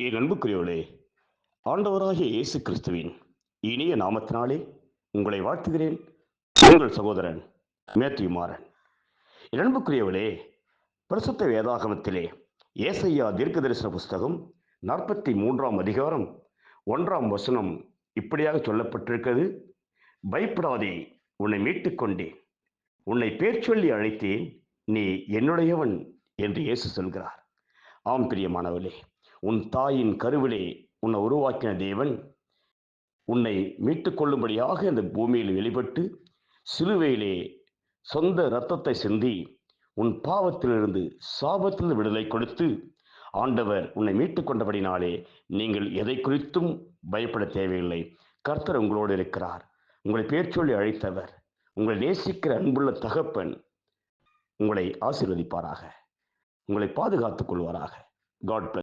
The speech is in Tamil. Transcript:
என் அன்புக்குரியவர்களே, ஆண்டவராகிய இயேசு கிறிஸ்துவின் இனிய நாமத்தினாலே உங்களை வாழ்த்துகிறேன். உங்கள் சகோதரன் மேத்யூ மாறன். என் அன்புக்குரியவர்களே, பரிசுத்த வேதாகமத்திலே ஏசாயா தீர்க்கதரிசன புஸ்தகம் 43ஆம் அதிகாரம் 1ஆம் வசனம் இப்படியாக சொல்லப்பட்டிருக்கிறது. பயப்படாதே, உன்னை மீட்டுக் கொண்டேன், உன்னை பேர் சொல்லி அழைத்தேன், நீ என்னுடையவன் என்று இயேசு சொல்கிறார். ஆம் பிரியமானவர்களே, உன் தாயின் கருவிலே உன்னை உருவாக்கின தேவன் உன்னை மீட்டுக் கொள்ளும்படியாக இந்த பூமியில் வெளிப்பட்டு சிலுவையிலே சொந்த இரத்தத்தை சிந்தி உன் பாவத்திலிருந்து சாபத்திலிருந்து விடுதலை கொடுத்து ஆண்டவர் உன்னை மீட்டுக் கொண்டபடினாலே நீங்கள் எதை குறித்தும் பயப்பட தேவையில்லை. கர்த்தர் உங்களோடு இருக்கிறார். உங்களை பேர் சொல்லி அழைத்தவர், உங்களை நேசிக்கிற அன்புள்ள தகப்பன் உங்களை ஆசீர்வதிப்பாராக, உங்களை பாதுகாத்துக் கொள்வாராக. God plus.